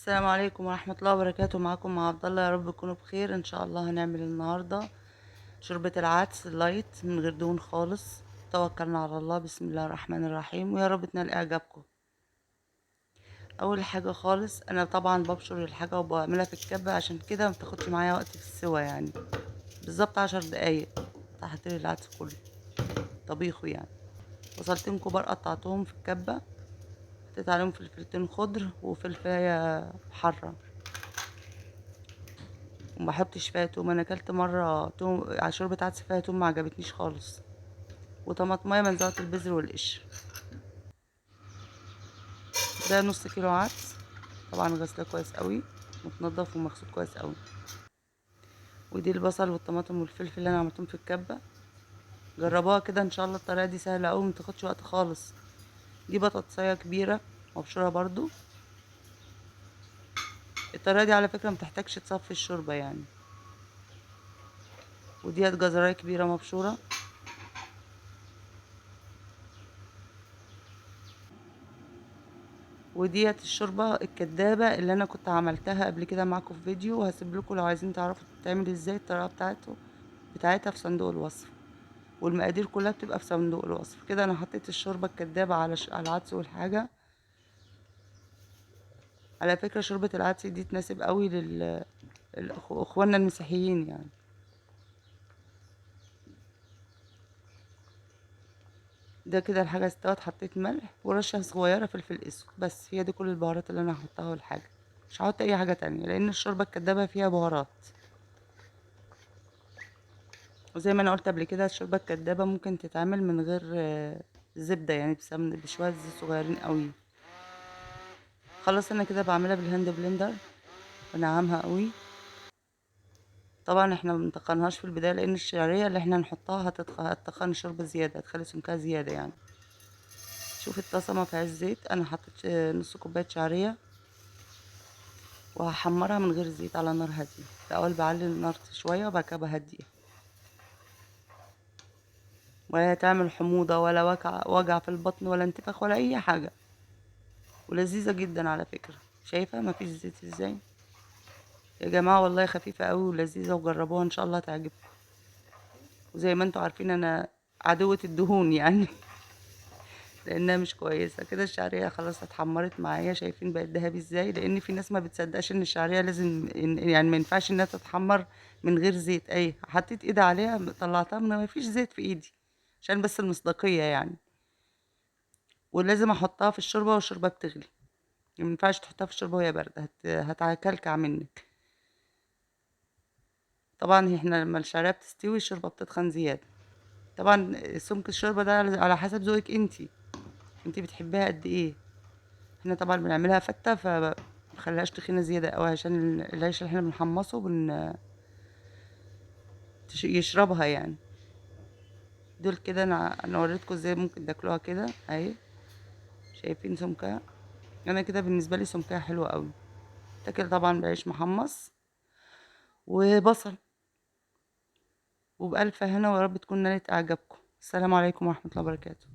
السلام عليكم ورحمة الله وبركاته. معاكم مع عبد الله، يا رب تكونوا بخير. ان شاء الله هنعمل النهارده شوربة العدس اللايت من غير دهون خالص. توكلنا على الله، بسم الله الرحمن الرحيم، ويا رب تنال اعجابكم. اول حاجة خالص انا طبعا ببشر الحاجة وبعملها في الكبة، عشان كده ما بتاخدش معايا وقت في السوا، يعني بالظبط 10 دقايق تحت العدس كله طبيخه يعني. بصلتين كبار قطعتهم في الكبة، حطيت عليهم فلفلتين خضر وفلفلاية حارة، وما بحطش فيها توم. انا اكلت مره توم على شوربه عدس فيها توم، ما عجبتنيش خالص. وطماطمايه منزعه البذر والقشر. ده نص كيلو عدس، طبعا غسله كويس قوي، متنضف ومغسول كويس قوي. ودي البصل والطماطم والفلفل اللي انا عملتهم في الكبه. جربوها كده ان شاء الله، الطريقه دي سهله قوي، متاخدش وقت خالص. دي بطاطسايه كبيره مبشوره برضو. الطريقه دي على فكره متحتاجش تصفي الشوربه يعني. وديت جزرايه كبيره مبشوره. وديت الشوربة الكدابة اللي انا كنت عملتها قبل كده معاكم في فيديو، وهسيب لكم لو عايزين تعرفوا تتعمل ازاي الطريقة بتاعتها في صندوق الوصف. والمقادير كلها بتبقى في صندوق الوصف. كده انا حطيت الشوربة الكدابة على العدس والحاجة. على فكرة شوربة العدس دي تناسب قوي اخواننا المسيحيين يعني. ده كده الحاجة استوت، حطيت ملح ورشة صغيرة فلفل اسود، بس هي دي كل البهارات اللي انا هحطها والحاجة. مش هحط اي حاجة تانية لان الشوربة الكدابة فيها بهارات. وزي ما انا قلت قبل كده، الشوربه الكدابه ممكن تتعمل من غير زبده، يعني بسمن بشويه زيت صغيرين قوي. خلاص انا كده بعملها بالهاند بلندر، بنعمها قوي. طبعا احنا ما بنتقنهاش في البدايه، لان الشعريه اللي احنا هنحطها هتتخن الشوربه زياده، هتخلي سمكها زياده يعني. شوف الطاسه ما فيهاش زيت، انا حطيت نص كوبايه شعريه، وهحمرها من غير زيت على نار هاديه. الاول بعلي النار شويه وبعد كده بهديها. ولا تعمل حموضه ولا وجع في البطن ولا انتفاخ ولا اي حاجه. ولذيذة جدا على فكرة. شايفة مفيش زيت ازاي يا جماعة؟ والله خفيفة قوي ولذيذة، وجربوها ان شاء الله تعجبكم. وزي ما انتوا عارفين انا عدوة الدهون يعني لانها مش كويسة. كده الشعرية خلاص اتحمرت معايا، شايفين بقت دهبي ازاي؟ لان في ناس ما بتصدقش ان الشعرية لازم يعني ما ينفعش انها تتحمر من غير زيت. اي حطيت ايدي عليها طلعتها من ما فيش زيت في ايدي، عشان بس المصداقية يعني. ولازم احطها في الشوربة والشوربة بتغلي، ما ينفعش تحطها في الشوربة وهي باردة، هتكلكع منك. طبعا احنا لما الشعرية بتستوي الشوربة بتتخن زيادة. طبعا سمك الشوربة ده على حسب ذوقك انتي بتحبيها قد ايه. احنا طبعا بنعملها فتة، فمخليهاش تخينة زيادة اوي، عشان العيش اللي احنا بنحمصه يشربها يعني. دول كده انا وريتكم ازاي ممكن تاكلوها كده اهي. شايفين سمكها؟ انا كده بالنسبة لي سمكها حلوة قوي. تاكل طبعا بعيش محمص وبصل. وبألف هنا، ويا رب تكون نالت اعجابكم. السلام عليكم ورحمة الله وبركاته.